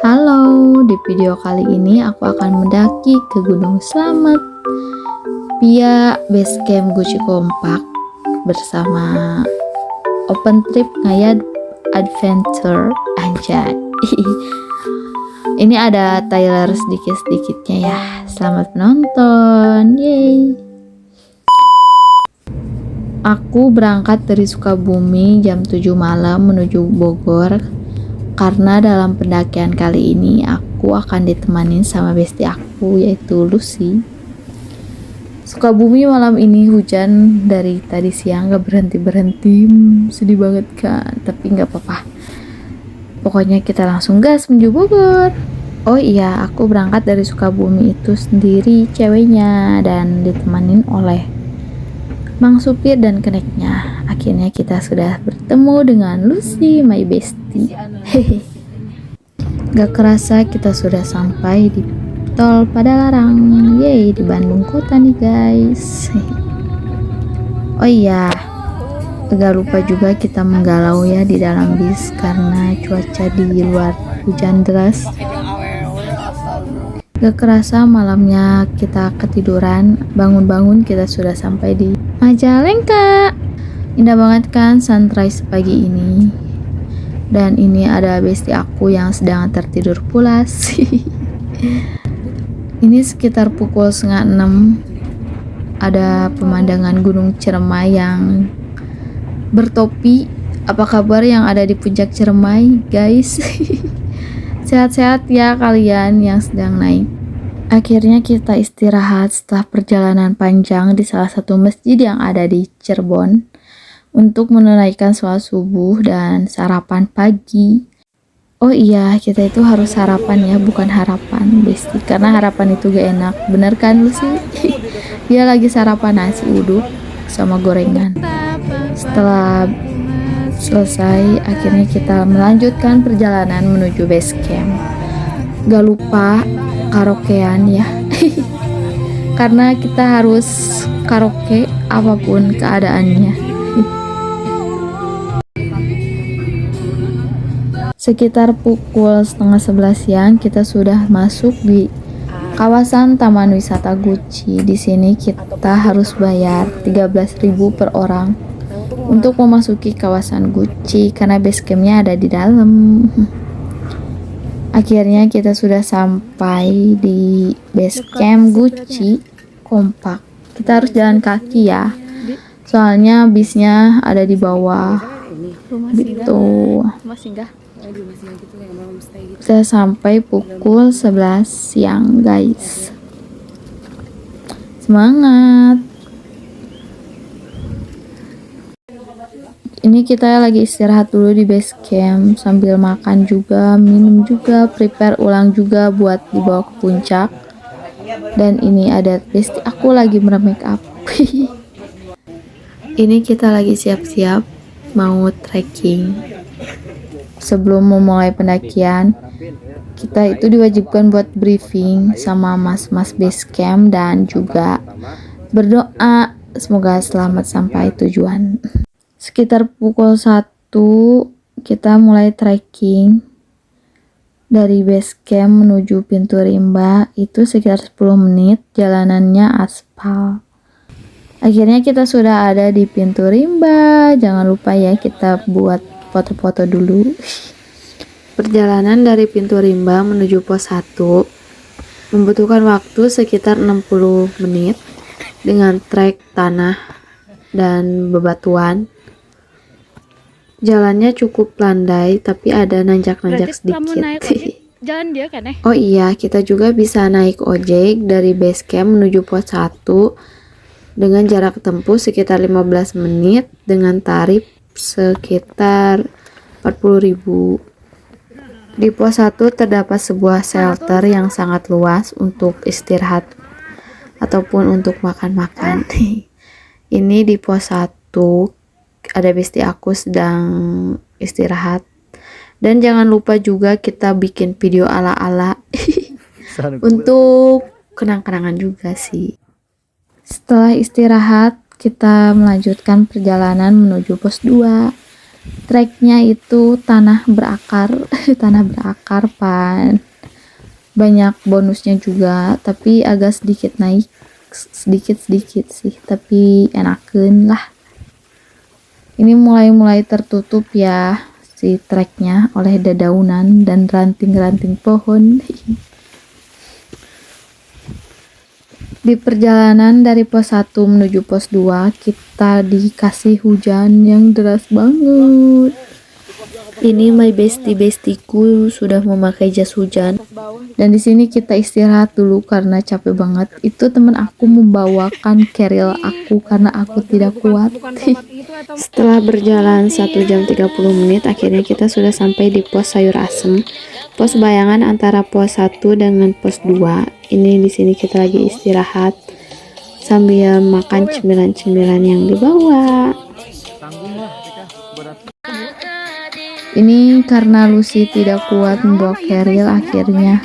Halo, di video kali ini aku akan mendaki ke Gunung Slamet via Basecamp Guci Kompak bersama Open Trip Ngayad Adventure Anjay. Ini ada trailer sedikit-sedikitnya ya. Selamat menonton. Yeay. Aku berangkat dari Sukabumi jam 7 malam menuju Bogor. Karena dalam pendakian kali ini aku akan ditemanin sama bestie aku yaitu Lucy. Sukabumi malam ini hujan dari tadi siang gak berhenti-berhenti. Sedih banget kan, tapi gak apa-apa. Pokoknya kita langsung gas menuju Bogor. Oh iya, aku berangkat dari Sukabumi itu sendiri ceweknya dan ditemanin oleh Mang supir dan keneknya. Akhirnya kita sudah bertemu dengan Lucy, my bestie. Hehe. Gak kerasa kita sudah sampai di tol Padalarang. Yeay, di Bandung kota nih guys. Oh iya, gak lupa juga kita menggalau ya di dalam bis karena cuaca di luar hujan deras. Gak kerasa malamnya kita ketiduran, bangun-bangun kita sudah sampai di Majalengka. Indah banget kan sunrise pagi ini. Dan ini ada bestie aku yang sedang tertidur pulas. Ini sekitar pukul 5:30. Ada pemandangan Gunung Ciremai yang bertopi. Apa kabar yang ada di puncak Ciremai, guys? Sehat-sehat ya kalian yang sedang naik. Akhirnya kita istirahat setelah perjalanan panjang di salah satu masjid yang ada di Cirebon untuk menunaikan sholat subuh dan sarapan pagi. Oh iya, kita itu harus sarapan ya, bukan harapan, bestie. Karena harapan itu gak enak, bener kan Lucy? Dia lagi sarapan nasi uduk sama gorengan. Setelah selesai, akhirnya kita melanjutkan perjalanan menuju base camp. Gak lupa karaokean ya. Karena kita harus karaoke apapun keadaannya. Sekitar pukul 10:30 siang kita sudah masuk di kawasan Taman Wisata Guci. Di sini kita harus bayar 13.000 per orang untuk memasuki kawasan Guci karena base campnya ada di dalam. Akhirnya kita sudah sampai di base camp Guci Kompak. Kita harus jalan kaki ya, soalnya bisnya ada di bawah gitu. Kita sampai pukul 11 siang guys. Semangat. Ini kita lagi istirahat dulu di base camp sambil makan juga, minum juga, prepare ulang juga buat dibawa ke puncak. Dan ini ada bestie aku lagi make up. Ini kita lagi siap-siap mau trekking. Sebelum memulai pendakian, kita itu diwajibkan buat briefing sama mas-mas base camp dan juga berdoa semoga selamat sampai tujuan. Sekitar pukul 1 kita mulai trekking dari base camp menuju pintu rimba, itu sekitar 10 menit, jalanannya aspal. Akhirnya kita sudah ada di pintu rimba. Jangan lupa ya kita buat foto-foto dulu. Perjalanan dari pintu rimba menuju pos 1 membutuhkan waktu sekitar 60 menit dengan trek tanah dan bebatuan. Jalannya cukup landai tapi ada nanjak-nanjak sedikit. Jalan dia kan Oh iya, kita juga bisa naik ojek dari base camp menuju pos 1 dengan jarak tempuh sekitar 15 menit dengan tarif sekitar 40.000. Di pos 1 terdapat sebuah shelter yang sangat luas untuk istirahat ataupun untuk makan-makan. Ini di pos 1 ada bestie aku sedang istirahat. Dan jangan lupa juga kita bikin video ala-ala untuk kenang-kenangan juga sih. Setelah istirahat, kita melanjutkan perjalanan menuju pos 2. Treknya itu tanah berakar tanah berakar pan, banyak bonusnya juga, tapi agak sedikit naik, sedikit sih, tapi enakeun lah. Ini mulai tertutup ya si treknya oleh dedaunan dan ranting-ranting pohon. Di perjalanan dari pos 1 menuju pos 2 kita dikasih hujan yang deras banget. Ini my bestiku sudah memakai jas hujan dan di sini kita istirahat dulu karena capek banget. Itu teman aku membawakan keril aku karena aku tidak kuat. Setelah berjalan 1 jam 30 menit akhirnya kita sudah sampai di pos sayur asem, pos bayangan antara pos 1 dengan pos 2. Ini di sini kita lagi istirahat sambil makan cemilan-cemilan yang dibawa. Ini karena Lucy tidak kuat membawa keril, akhirnya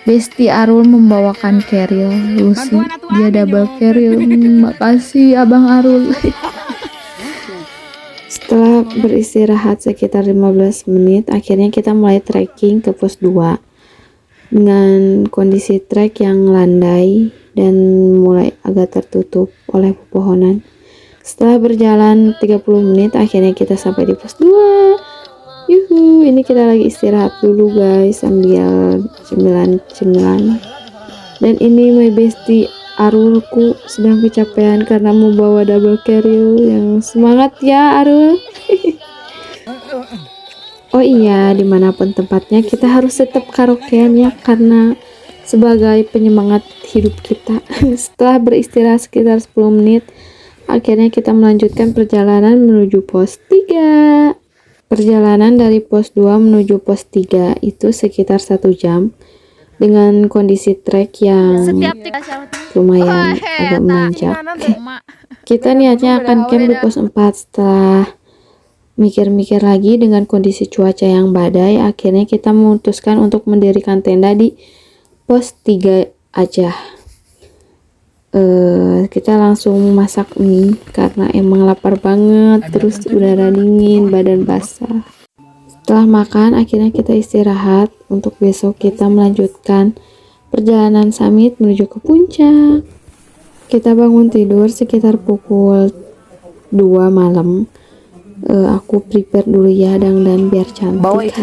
Besti Arul membawakan keril Lucy. Dia double keril. Makasih Abang Arul. Setelah beristirahat sekitar 15 menit, akhirnya kita mulai trekking ke pos 2 dengan kondisi trek yang landai dan mulai agak tertutup oleh pepohonan. Setelah berjalan 30 menit, akhirnya kita sampai di pos 2. Yuhu, ini kita lagi istirahat dulu guys sambil cemilan. Dan ini my bestie Arulku sedang kecapean karena mau bawa double keril. Yang semangat ya Arul. Oh iya, dimanapun tempatnya kita harus tetap karaokean ya, karena sebagai penyemangat hidup kita. Setelah beristirahat sekitar 10 menit, akhirnya kita melanjutkan perjalanan menuju pos 3. Perjalanan dari pos 2 menuju pos 3 itu sekitar 1 jam dengan kondisi trek yang lumayan agak menanjak. Kita niatnya akan camp di pos 4. Setelah mikir-mikir lagi dengan kondisi cuaca yang badai, akhirnya kita memutuskan untuk mendirikan tenda di pos 3 aja. Kita langsung masak mie karena emang lapar banget, terus udara dingin, badan basah. Setelah makan akhirnya kita istirahat untuk besok kita melanjutkan perjalanan summit menuju ke puncak. Kita bangun tidur sekitar pukul 2 malam. Aku prepare dulu ya dandan biar cantik.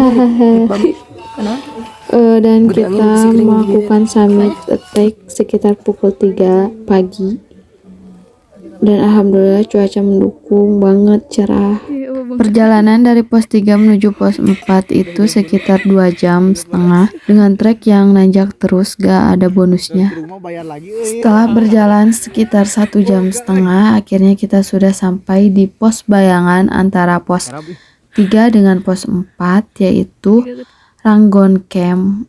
Dan kita melakukan summit attack sekitar pukul 3 pagi dan alhamdulillah cuaca mendukung banget, cerah. Perjalanan dari pos 3 menuju pos 4 itu sekitar 2,5 jam dengan trek yang nanjak terus, gak ada bonusnya. Setelah berjalan sekitar 1,5 jam akhirnya kita sudah sampai di pos bayangan antara pos 3 dengan pos 4, yaitu Ranggon Camp.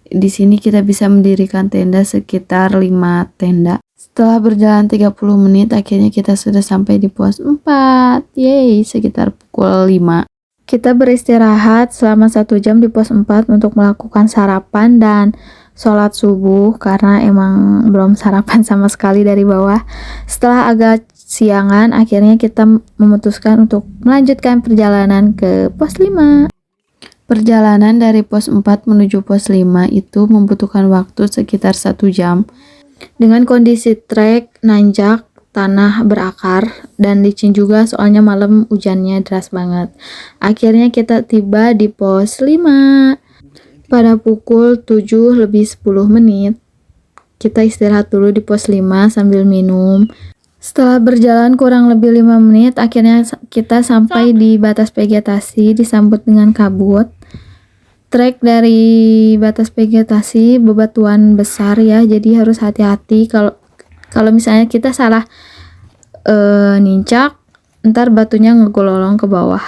Di sini kita bisa mendirikan tenda sekitar 5 tenda. Setelah berjalan 30 menit akhirnya kita sudah sampai di pos 4. Yeay, sekitar pukul 5. Kita beristirahat selama 1 jam di pos 4 untuk melakukan sarapan dan sholat subuh karena emang belum sarapan sama sekali dari bawah. Setelah agak siangan akhirnya kita memutuskan untuk melanjutkan perjalanan ke pos 5. Perjalanan dari pos 4 menuju pos 5 itu membutuhkan waktu sekitar 1 jam dengan kondisi trek nanjak, tanah berakar, dan licin juga soalnya malam hujannya deras banget. Akhirnya kita tiba di pos 5 pada pukul 7:10. Kita istirahat dulu di pos 5 sambil minum. Setelah berjalan kurang lebih 5 menit, akhirnya kita sampai di batas vegetasi disambut dengan kabut. Trek dari batas vegetasi bebatuan besar ya, jadi harus hati-hati kalau misalnya kita salah nincak, ntar batunya ngegololong ke bawah.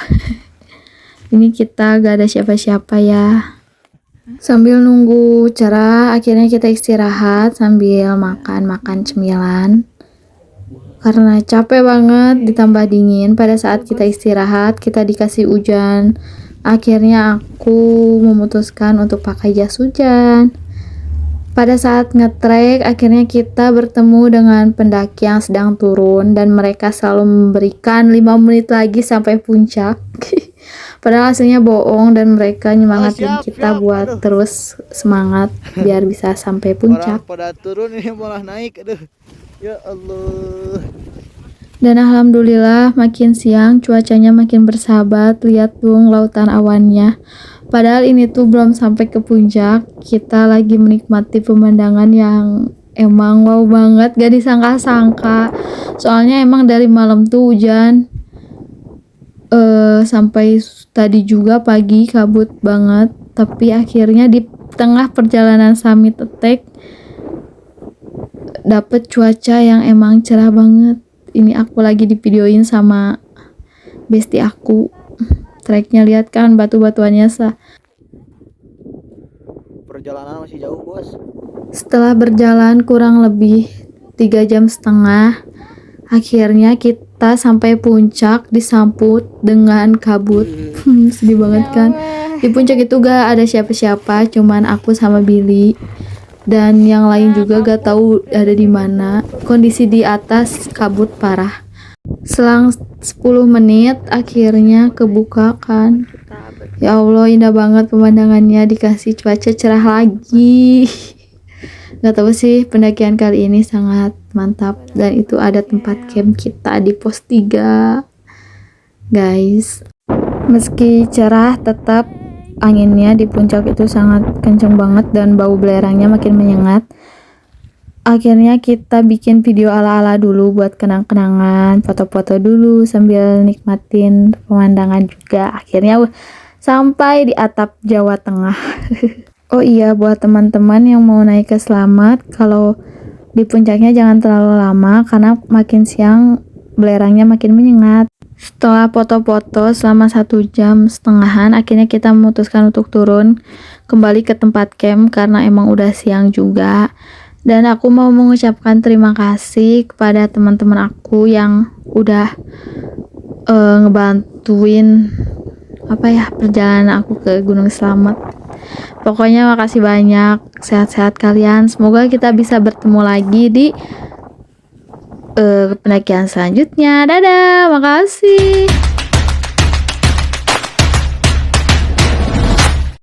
Ini kita gak ada siapa-siapa ya. Sambil nunggu cerah, akhirnya kita istirahat sambil makan cemilan. Karena capek banget ditambah dingin, pada saat kita istirahat kita dikasih hujan. Akhirnya aku memutuskan untuk pakai jas hujan. Pada saat ngetrek akhirnya kita bertemu dengan pendaki yang sedang turun dan mereka selalu memberikan 5 menit lagi sampai puncak. Padahal aslinya bohong dan mereka nyemangatin siap, kita siap. buat Aduh. terus semangat biar bisa sampai Orang puncak. pada turun ini malah naik. Aduh. Ya Allah. Dan alhamdulillah makin siang cuacanya makin bersahabat. Lihat dong lautan awannya. Padahal ini tuh belum sampai ke puncak. Kita lagi menikmati pemandangan yang emang wow banget, gak disangka-sangka. Soalnya emang dari malam tuh hujan. Sampai tadi juga pagi kabut banget, tapi akhirnya di tengah perjalanan summit attack dapet cuaca yang emang cerah banget. Ini aku lagi di videoin sama bestie aku. Treknya lihat kan batu-batuannya Perjalanan masih jauh, Bos. Setelah berjalan kurang lebih 3,5 jam, akhirnya kita sampai puncak disambut dengan kabut. Sedih banget kan. Di puncak itu gak ada siapa-siapa, cuman aku sama Billy dan yang lain juga gak tahu ada di mana. Kondisi di atas kabut parah. Selang 10 menit akhirnya kebuka kan. Ya Allah, indah banget pemandangannya, dikasih cuaca cerah lagi. Gak tahu sih, pendakian kali ini sangat mantap. Dan itu ada tempat camp kita di pos 3, guys. Meski cerah, tetap anginnya di puncak itu sangat kenceng banget dan bau belerangnya makin menyengat. Akhirnya kita bikin video ala-ala dulu buat kenang-kenangan, foto-foto dulu sambil nikmatin pemandangan juga. Akhirnya sampai di atap Jawa Tengah. Oh iya, buat teman-teman yang mau naik ke Slamet, kalau di puncaknya jangan terlalu lama karena makin siang belerangnya makin menyengat. Setelah foto-foto selama 1,5 jam, akhirnya kita memutuskan untuk turun kembali ke tempat camp karena emang udah siang juga. Dan aku mau mengucapkan terima kasih kepada teman-teman aku yang udah ngebantuin perjalanan aku ke Gunung Slamet. Pokoknya makasih banyak, sehat-sehat kalian. Semoga kita bisa bertemu lagi di pendakian selanjutnya. Dadah, makasih.